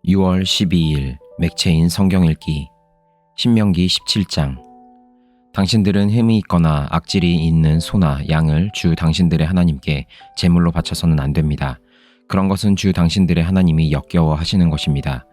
6월 12일 맥체인 성경 읽기 신명기 17장. 당신들은 흠이 있거나 악질이 있는 소나 양을 주 당신들의 하나님께 제물로 바쳐서는 안 됩니다. 그런 것은 주 당신들의 하나님이 역겨워 하시는 것입니다.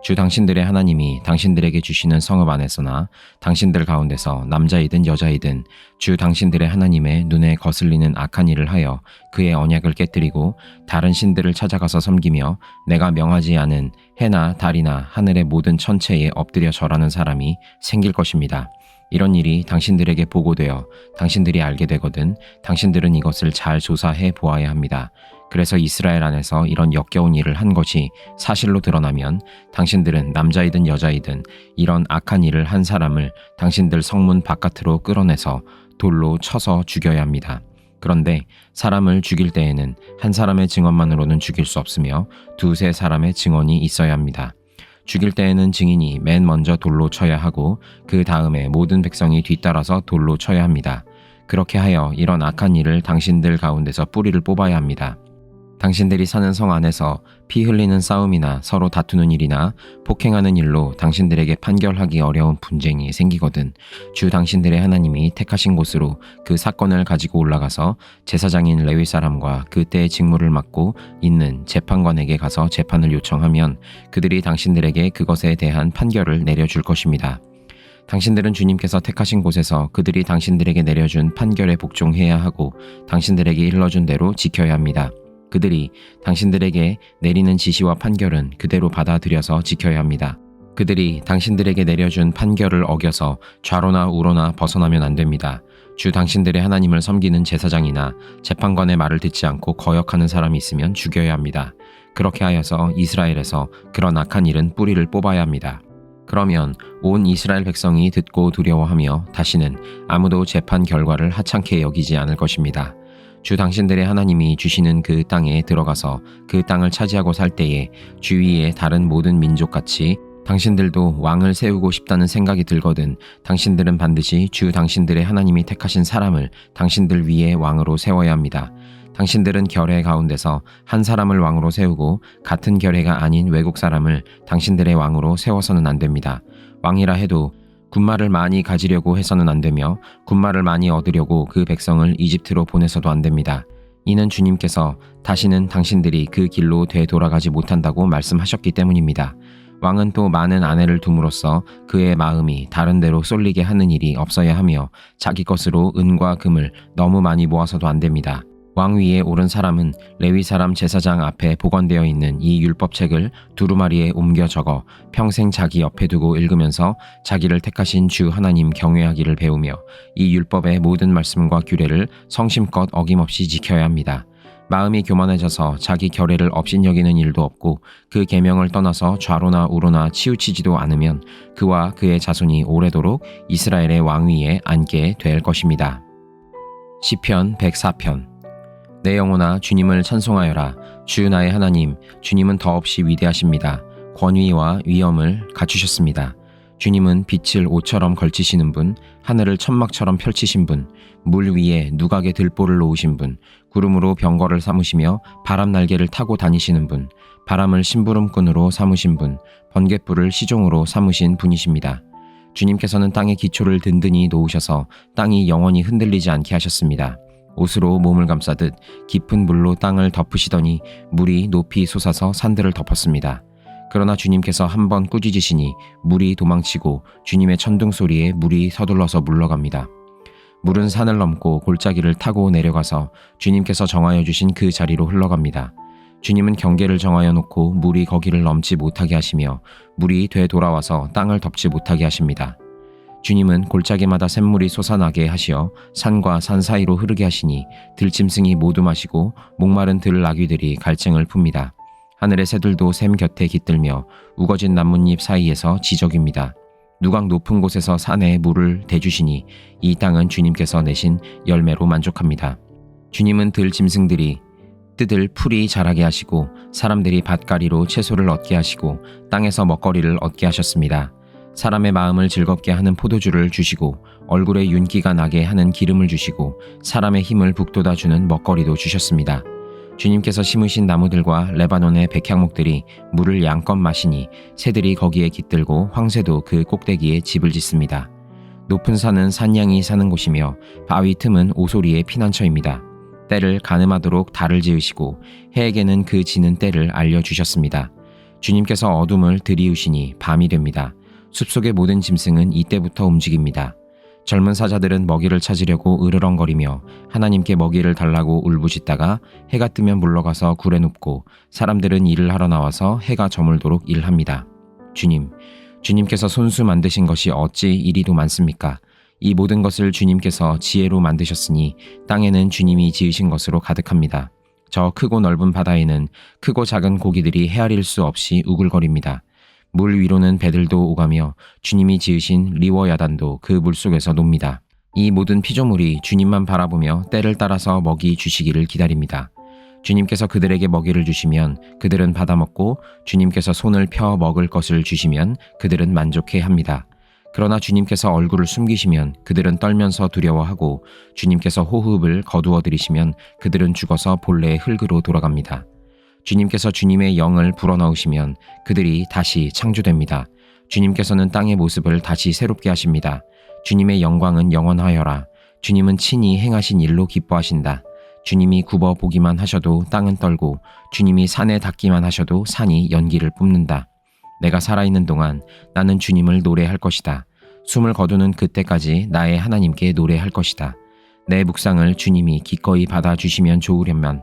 주 당신들의 하나님이 당신들에게 주시는 성읍 안에서나 당신들 가운데서 남자이든 여자이든 주 당신들의 하나님의 눈에 거슬리는 악한 일을 하여 그의 언약을 깨뜨리고 다른 신들을 찾아가서 섬기며 내가 명하지 않은 해나 달이나 하늘의 모든 천체에 엎드려 절하는 사람이 생길 것입니다. 이런 일이 당신들에게 보고되어 당신들이 알게 되거든 당신들은 이것을 잘 조사해 보아야 합니다. 그래서 이스라엘 안에서 이런 역겨운 일을 한 것이 사실로 드러나면 당신들은 남자이든 여자이든 이런 악한 일을 한 사람을 당신들 성문 바깥으로 끌어내서 돌로 쳐서 죽여야 합니다. 그런데 사람을 죽일 때에는 한 사람의 증언만으로는 죽일 수 없으며 두세 사람의 증언이 있어야 합니다. 죽일 때에는 증인이 맨 먼저 돌로 쳐야 하고 그 다음에 모든 백성이 뒤따라서 돌로 쳐야 합니다. 그렇게 하여 이런 악한 일을 당신들 가운데서 뿌리를 뽑아야 합니다. 당신들이 사는 성 안에서 피 흘리는 싸움이나 서로 다투는 일이나 폭행하는 일로 당신들에게 판결하기 어려운 분쟁이 생기거든 주 당신들의 하나님이 택하신 곳으로 그 사건을 가지고 올라가서 제사장인 레위 사람과 그때의 직무를 맡고 있는 재판관에게 가서 재판을 요청하면 그들이 당신들에게 그것에 대한 판결을 내려줄 것입니다. 당신들은 주님께서 택하신 곳에서 그들이 당신들에게 내려준 판결에 복종해야 하고 당신들에게 일러준 대로 지켜야 합니다. 그들이 당신들에게 내리는 지시와 판결은 그대로 받아들여서 지켜야 합니다. 그들이 당신들에게 내려준 판결을 어겨서 좌로나 우로나 벗어나면 안 됩니다. 주 당신들의 하나님을 섬기는 제사장이나 재판관의 말을 듣지 않고 거역하는 사람이 있으면 죽여야 합니다. 그렇게 하여서 이스라엘에서 그런 악한 일은 뿌리를 뽑아야 합니다. 그러면 온 이스라엘 백성이 듣고 두려워하며 다시는 아무도 재판 결과를 하찮게 여기지 않을 것입니다. 주 당신들의 하나님이 주시는 그 땅에 들어가서 그 땅을 차지하고 살 때에 주위의 다른 모든 민족같이 당신들도 왕을 세우고 싶다는 생각이 들거든 당신들은 반드시 주 당신들의 하나님이 택하신 사람을 당신들 위에 왕으로 세워야 합니다. 당신들은 결회 가운데서 한 사람을 왕으로 세우고 같은 결회가 아닌 외국 사람을 당신들의 왕으로 세워서는 안 됩니다. 왕이라 해도 군마를 많이 가지려고 해서는 안 되며 군마를 많이 얻으려고 그 백성을 이집트로 보내서도 안 됩니다. 이는 주님께서 다시는 당신들이 그 길로 되돌아가지 못한다고 말씀하셨기 때문입니다. 왕은 또 많은 아내를 둠으로써 그의 마음이 다른 데로 쏠리게 하는 일이 없어야 하며 자기 것으로 은과 금을 너무 많이 모아서도 안 됩니다. 왕 위에 오른 사람은 레위 사람 제사장 앞에 보관되어 있는 이 율법책을 두루마리에 옮겨 적어 평생 자기 옆에 두고 읽으면서 자기를 택하신 주 하나님 경외하기를 배우며 이 율법의 모든 말씀과 규례를 성심껏 어김없이 지켜야 합니다. 마음이 교만해져서 자기 결례를 업신여기는 일도 없고 그 계명을 떠나서 좌로나 우로나 치우치지도 않으면 그와 그의 자손이 오래도록 이스라엘의 왕 위에 앉게 될 것입니다. 시편 104편. 내 영혼아 주님을 찬송하여라. 주 나의 하나님, 주님은 더없이 위대하십니다. 권위와 위엄을 갖추셨습니다. 주님은 빛을 옷처럼 걸치시는 분, 하늘을 천막처럼 펼치신 분, 물 위에 누각의 들보를 놓으신 분, 구름으로 병거를 삼으시며 바람 날개를 타고 다니시는 분, 바람을 심부름꾼으로 삼으신 분, 번갯불을 시종으로 삼으신 분이십니다. 주님께서는 땅의 기초를 든든히 놓으셔서 땅이 영원히 흔들리지 않게 하셨습니다. 옷으로 몸을 감싸듯 깊은 물로 땅을 덮으시더니 물이 높이 솟아서 산들을 덮었습니다. 그러나 주님께서 한번 꾸짖으시니 물이 도망치고 주님의 천둥 소리에 물이 서둘러서 물러갑니다. 물은 산을 넘고 골짜기를 타고 내려가서 주님께서 정하여 주신 그 자리로 흘러갑니다. 주님은 경계를 정하여 놓고 물이 거기를 넘지 못하게 하시며 물이 되돌아와서 땅을 덮지 못하게 하십니다. 주님은 골짜기마다 샘물이 솟아나게 하시어 산과 산 사이로 흐르게 하시니 들짐승이 모두 마시고 목마른 들나귀들이 갈증을 풉니다. 하늘의 새들도 샘 곁에 깃들며 우거진 나뭇잎 사이에서 지저귀입니다. 누각 높은 곳에서 산에 물을 대주시니 이 땅은 주님께서 내신 열매로 만족합니다. 주님은 들짐승들이 뜯을 풀이 자라게 하시고 사람들이 밭가리로 채소를 얻게 하시고 땅에서 먹거리를 얻게 하셨습니다. 사람의 마음을 즐겁게 하는 포도주를 주시고 얼굴에 윤기가 나게 하는 기름을 주시고 사람의 힘을 북돋아주는 먹거리도 주셨습니다. 주님께서 심으신 나무들과 레바논의 백향목들이 물을 양껏 마시니 새들이 거기에 깃들고 황새도 그 꼭대기에 집을 짓습니다. 높은 산은 산양이 사는 곳이며 바위 틈은 오소리의 피난처입니다. 때를 가늠하도록 달을 지으시고 해에게는 그 지는 때를 알려주셨습니다. 주님께서 어둠을 들이우시니 밤이 됩니다. 숲속의 모든 짐승은 이때부터 움직입니다. 젊은 사자들은 먹이를 찾으려고 으르렁거리며 하나님께 먹이를 달라고 울부짖다가 해가 뜨면 물러가서 굴에 눕고 사람들은 일을 하러 나와서 해가 저물도록 일합니다. 주님께서 손수 만드신 것이 어찌 이리도 많습니까? 이 모든 것을 주님께서 지혜로 만드셨으니 땅에는 주님이 지으신 것으로 가득합니다. 저 크고 넓은 바다에는 크고 작은 고기들이 헤아릴 수 없이 우글거립니다. 물 위로는 배들도 오가며 주님이 지으신 리워야단도 그 물속에서 놉니다. 이 모든 피조물이 주님만 바라보며 때를 따라서 먹이 주시기를 기다립니다. 주님께서 그들에게 먹이를 주시면 그들은 받아먹고 주님께서 손을 펴 먹을 것을 주시면 그들은 만족해 합니다. 그러나 주님께서 얼굴을 숨기시면 그들은 떨면서 두려워하고 주님께서 호흡을 거두어들이시면 그들은 죽어서 본래의 흙으로 돌아갑니다. 주님께서 주님의 영을 불어넣으시면 그들이 다시 창조됩니다. 주님께서는 땅의 모습을 다시 새롭게 하십니다. 주님의 영광은 영원하여라. 주님은 친히 행하신 일로 기뻐하신다. 주님이 굽어 보기만 하셔도 땅은 떨고 주님이 산에 닿기만 하셔도 산이 연기를 뿜는다. 내가 살아있는 동안 나는 주님을 노래할 것이다. 숨을 거두는 그때까지 나의 하나님께 노래할 것이다. 내 묵상을 주님이 기꺼이 받아주시면 좋으련만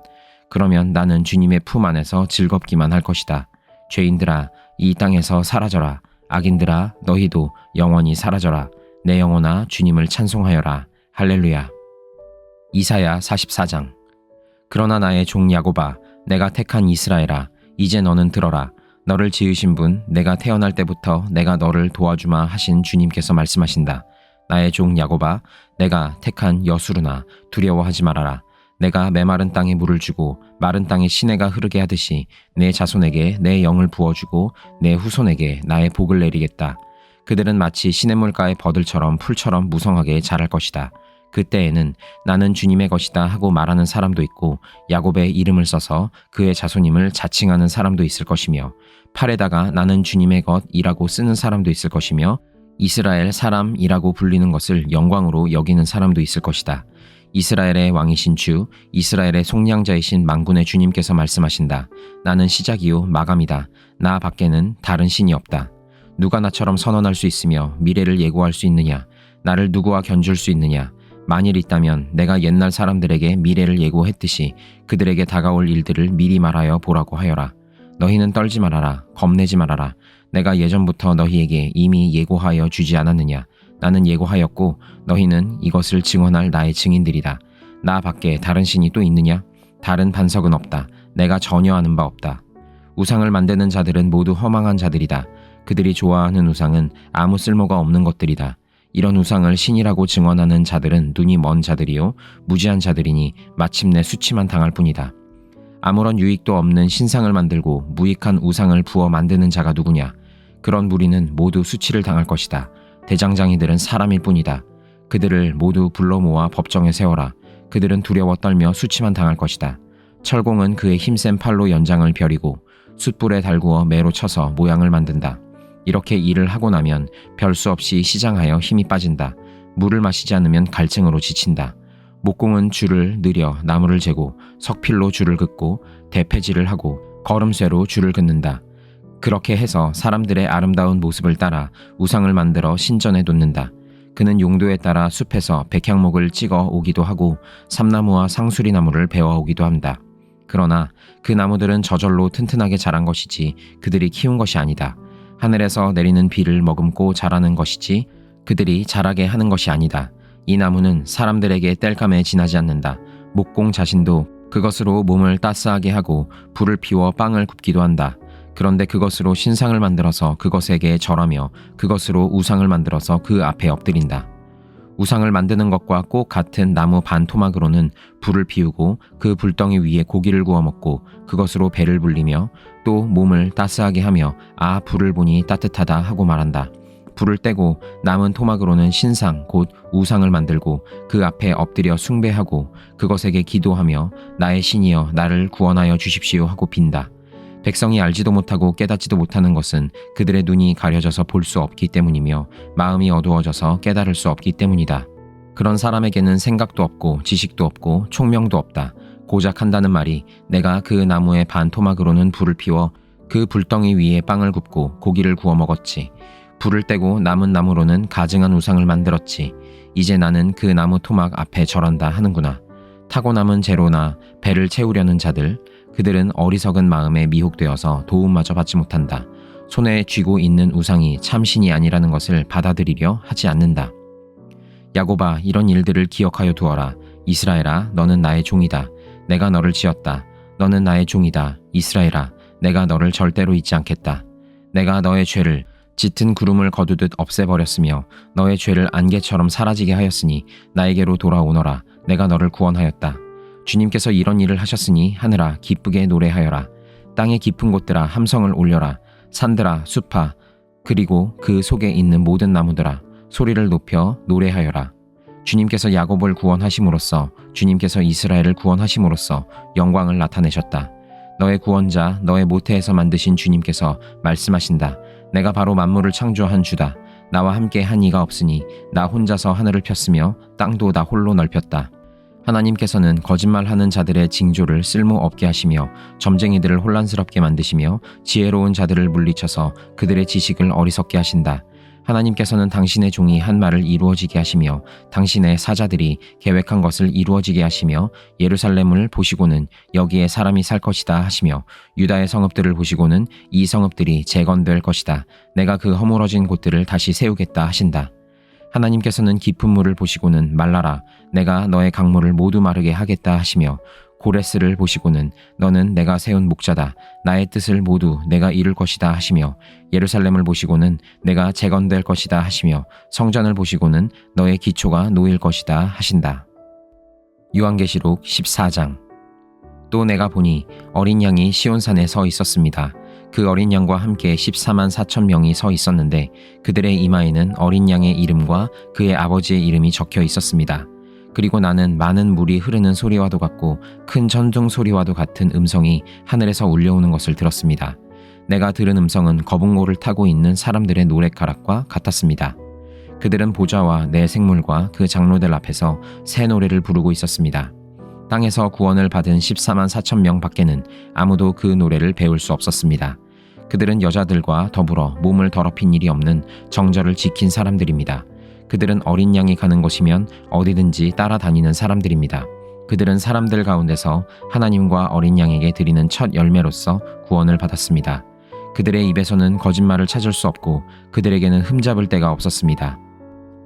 그러면 나는 주님의 품 안에서 즐겁기만 할 것이다. 죄인들아 이 땅에서 사라져라. 악인들아 너희도 영원히 사라져라. 내 영혼아 주님을 찬송하여라. 할렐루야. 이사야 44장. 그러나 나의 종 야곱아 내가 택한 이스라엘아 이제 너는 들어라. 너를 지으신 분 내가 태어날 때부터 내가 너를 도와주마 하신 주님께서 말씀하신다. 나의 종 야곱아 내가 택한 여수르나 두려워하지 말아라. 내가 메마른 땅에 물을 주고 마른 땅에 시내가 흐르게 하듯이 내 자손에게 내 영을 부어주고 내 후손에게 나의 복을 내리겠다. 그들은 마치 시냇물가의 버들처럼 풀처럼 무성하게 자랄 것이다. 그때에는 나는 주님의 것이다 하고 말하는 사람도 있고 야곱의 이름을 써서 그의 자손임을 자칭하는 사람도 있을 것이며 팔에다가 나는 주님의 것이라고 쓰는 사람도 있을 것이며 이스라엘 사람이라고 불리는 것을 영광으로 여기는 사람도 있을 것이다. 이스라엘의 왕이신 주, 이스라엘의 속량자이신 만군의 주님께서 말씀하신다. 나는 시작이요 마감이다. 나 밖에는 다른 신이 없다. 누가 나처럼 선언할 수 있으며 미래를 예고할 수 있느냐? 나를 누구와 견줄 수 있느냐? 만일 있다면 내가 옛날 사람들에게 미래를 예고했듯이 그들에게 다가올 일들을 미리 말하여 보라고 하여라. 너희는 떨지 말아라. 겁내지 말아라. 내가 예전부터 너희에게 이미 예고하여 주지 않았느냐? 나는 예고하였고 너희는 이것을 증언할 나의 증인들이다. 나 밖에 다른 신이 또 있느냐? 다른 반석은 없다. 내가 전혀 아는 바 없다. 우상을 만드는 자들은 모두 허망한 자들이다. 그들이 좋아하는 우상은 아무 쓸모가 없는 것들이다. 이런 우상을 신이라고 증언하는 자들은 눈이 먼 자들이요 무지한 자들이니 마침내 수치만 당할 뿐이다. 아무런 유익도 없는 신상을 만들고 무익한 우상을 부어 만드는 자가 누구냐? 그런 무리는 모두 수치를 당할 것이다. 대장장이들은 사람일 뿐이다. 그들을 모두 불러 모아 법정에 세워라. 그들은 두려워 떨며 수치만 당할 것이다. 철공은 그의 힘센 팔로 연장을 벼리고 숯불에 달구어 매로 쳐서 모양을 만든다. 이렇게 일을 하고 나면 별 수 없이 시장하여 힘이 빠진다. 물을 마시지 않으면 갈증으로 지친다. 목공은 줄을 늘여 나무를 재고 석필로 줄을 긋고 대패질을 하고 걸음쇠로 줄을 긋는다. 그렇게 해서 사람들의 아름다운 모습을 따라 우상을 만들어 신전에 놓는다. 그는 용도에 따라 숲에서 백향목을 찍어 오기도 하고 삼나무와 상수리 나무를 베어 오기도 한다. 그러나 그 나무들은 저절로 튼튼하게 자란 것이지 그들이 키운 것이 아니다. 하늘에서 내리는 비를 머금고 자라는 것이지 그들이 자라게 하는 것이 아니다. 이 나무는 사람들에게 땔감에 지나지 않는다. 목공 자신도 그것으로 몸을 따스하게 하고 불을 피워 빵을 굽기도 한다. 그런데 그것으로 신상을 만들어서 그것에게 절하며 그것으로 우상을 만들어서 그 앞에 엎드린다. 우상을 만드는 것과 꼭 같은 나무 반 토막으로는 불을 피우고 그 불덩이 위에 고기를 구워 먹고 그것으로 배를 불리며 또 몸을 따스하게 하며 아 불을 보니 따뜻하다 하고 말한다. 불을 떼고 남은 토막으로는 신상 곧 우상을 만들고 그 앞에 엎드려 숭배하고 그것에게 기도하며 나의 신이여 나를 구원하여 주십시오 하고 빈다. 백성이 알지도 못하고 깨닫지도 못하는 것은 그들의 눈이 가려져서 볼 수 없기 때문이며 마음이 어두워져서 깨달을 수 없기 때문이다. 그런 사람에게는 생각도 없고 지식도 없고 총명도 없다. 고작 한다는 말이 내가 그 나무의 반 토막으로는 불을 피워 그 불덩이 위에 빵을 굽고 고기를 구워 먹었지. 불을 떼고 남은 나무로는 가증한 우상을 만들었지. 이제 나는 그 나무 토막 앞에 절한다 하는구나. 타고 남은 재로나 배를 채우려는 자들, 그들은 어리석은 마음에 미혹되어서 도움마저 받지 못한다. 손에 쥐고 있는 우상이 참신이 아니라는 것을 받아들이려 하지 않는다. 야곱아, 이런 일들을 기억하여 두어라. 이스라엘아, 너는 나의 종이다. 내가 너를 지었다. 너는 나의 종이다. 이스라엘아, 내가 너를 절대로 잊지 않겠다. 내가 너의 죄를 짙은 구름을 거두듯 없애버렸으며 너의 죄를 안개처럼 사라지게 하였으니 나에게로 돌아오너라. 내가 너를 구원하였다. 주님께서 이런 일을 하셨으니 하늘아 기쁘게 노래하여라. 땅의 깊은 곳들아 함성을 올려라. 산들아 숲아 그리고 그 속에 있는 모든 나무들아 소리를 높여 노래하여라. 주님께서 야곱을 구원하심으로써 주님께서 이스라엘을 구원하심으로써 영광을 나타내셨다. 너의 구원자 너의 모태에서 만드신 주님께서 말씀하신다. 내가 바로 만물을 창조한 주다. 나와 함께 한 이가 없으니 나 혼자서 하늘을 폈으며 땅도 나 홀로 넓혔다. 하나님께서는 거짓말하는 자들의 징조를 쓸모없게 하시며 점쟁이들을 혼란스럽게 만드시며 지혜로운 자들을 물리쳐서 그들의 지식을 어리석게 하신다. 하나님께서는 당신의 종이 한 말을 이루어지게 하시며 당신의 사자들이 계획한 것을 이루어지게 하시며 예루살렘을 보시고는 여기에 사람이 살 것이다 하시며 유다의 성읍들을 보시고는 이 성읍들이 재건될 것이다. 내가 그 허물어진 곳들을 다시 세우겠다 하신다. 하나님께서는 깊은 물을 보시고는 말라라. 내가 너의 강물을 모두 마르게 하겠다 하시며 고레스를 보시고는 너는 내가 세운 목자다. 나의 뜻을 모두 내가 이룰 것이다 하시며 예루살렘을 보시고는 내가 재건될 것이다 하시며 성전을 보시고는 너의 기초가 놓일 것이다 하신다. 요한계시록 14장. 또 내가 보니 어린 양이 시온산에 서 있었습니다. 그 어린 양과 함께 14만 4천 명이 서 있었는데 그들의 이마에는 어린 양의 이름과 그의 아버지의 이름이 적혀 있었습니다. 그리고 나는 많은 물이 흐르는 소리와도 같고 큰 전등 소리와도 같은 음성이 하늘에서 울려오는 것을 들었습니다. 내가 들은 음성은 거북모를 타고 있는 사람들의 노랫가락과 같았습니다. 그들은 보좌와 내 생물과 그 장로들 앞에서 새 노래를 부르고 있었습니다. 땅에서 구원을 받은 14만 4천 명 밖에는 아무도 그 노래를 배울 수 없었습니다. 그들은 여자들과 더불어 몸을 더럽힌 일이 없는 정절을 지킨 사람들입니다. 그들은 어린 양이 가는 곳이면 어디든지 따라다니는 사람들입니다. 그들은 사람들 가운데서 하나님과 어린 양에게 드리는 첫 열매로서 구원을 받았습니다. 그들의 입에서는 거짓말을 찾을 수 없고 그들에게는 흠잡을 데가 없었습니다.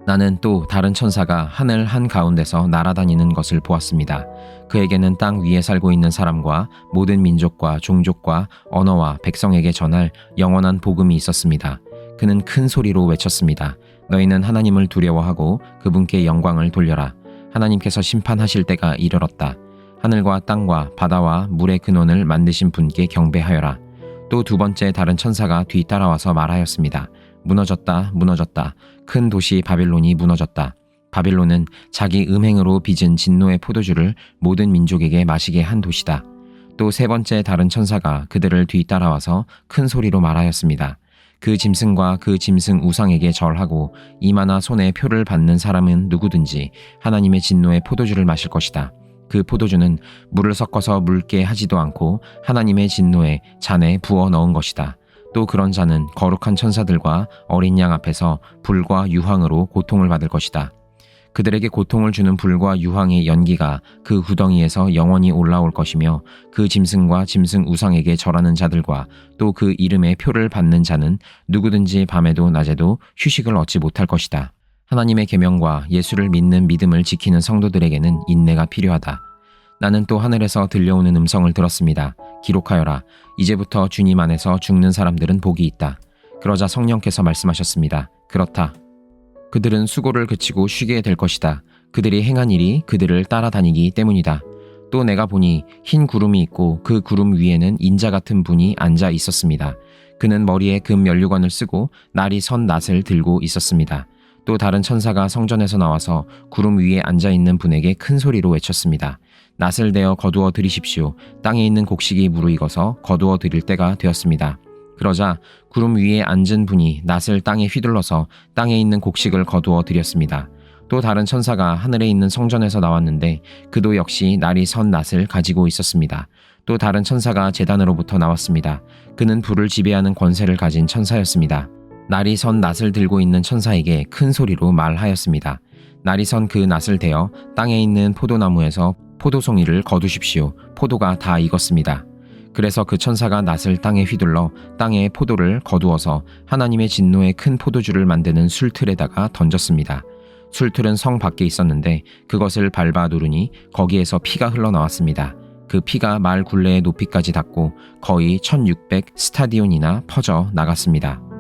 나는 또 다른 천사가 하늘 한가운데서 날아다니는 것을 보았습니다. 그에게는 땅 위에 살고 있는 사람과 모든 민족과 종족과 언어와 백성에게 전할 영원한 복음이 있었습니다. 그는 큰 소리로 외쳤습니다. 너희는 하나님을 두려워하고 그분께 영광을 돌려라. 하나님께서 심판하실 때가 이르렀다. 하늘과 땅과 바다와 물의 근원을 만드신 분께 경배하여라. 또 두 번째 다른 천사가 뒤따라와서 말하였습니다. 무너졌다, 무너졌다. 큰 도시 바빌론이 무너졌다. 바빌론은 자기 음행으로 빚은 진노의 포도주를 모든 민족에게 마시게 한 도시다. 또 세 번째 다른 천사가 그들을 뒤따라와서 큰 소리로 말하였습니다. 그 짐승과 그 짐승 우상에게 절하고 이마나 손에 표를 받는 사람은 누구든지 하나님의 진노의 포도주를 마실 것이다. 그 포도주는 물을 섞어서 묽게 하지도 않고 하나님의 진노에 잔에 부어 넣은 것이다. 또 그런 자는 거룩한 천사들과 어린 양 앞에서 불과 유황으로 고통을 받을 것이다. 그들에게 고통을 주는 불과 유황의 연기가 그 구덩이에서 영원히 올라올 것이며 그 짐승과 짐승 우상에게 절하는 자들과 또 그 이름의 표를 받는 자는 누구든지 밤에도 낮에도 휴식을 얻지 못할 것이다. 하나님의 계명과 예수를 믿는 믿음을 지키는 성도들에게는 인내가 필요하다. 나는 또 하늘에서 들려오는 음성을 들었습니다. 기록하여라. 이제부터 주님 안에서 죽는 사람들은 복이 있다. 그러자 성령께서 말씀하셨습니다. 그렇다. 그들은 수고를 그치고 쉬게 될 것이다. 그들이 행한 일이 그들을 따라다니기 때문이다. 또 내가 보니 흰 구름이 있고 그 구름 위에는 인자 같은 분이 앉아 있었습니다. 그는 머리에 금 면류관을 쓰고 날이 선 낫을 들고 있었습니다. 또 다른 천사가 성전에서 나와서 구름 위에 앉아있는 분에게 큰 소리로 외쳤습니다. 낫을 대어 거두어 들이십시오. 땅에 있는 곡식이 무르익어서 거두어 들일 때가 되었습니다. 그러자 구름 위에 앉은 분이 낫을 땅에 휘둘러서 땅에 있는 곡식을 거두어 들였습니다. 또 다른 천사가 하늘에 있는 성전에서 나왔는데 그도 역시 날이 선 낫을 가지고 있었습니다. 또 다른 천사가 제단으로부터 나왔습니다. 그는 불을 지배하는 권세를 가진 천사였습니다. 날이 선 낫을 들고 있는 천사에게 큰 소리로 말하였습니다. 날이 선 그 낫을 대어 땅에 있는 포도나무에서 포도송이를 거두십시오. 포도가 다 익었습니다. 그래서 그 천사가 낫을 땅에 휘둘러 땅에 포도를 거두어서 하나님의 진노의 큰 포도주를 만드는 술틀에다가 던졌습니다. 술틀은 성 밖에 있었는데 그것을 밟아 누르니 거기에서 피가 흘러나왔습니다. 그 피가 말 굴레의 높이까지 닿고 거의 1600 스타디온이나 퍼져 나갔습니다.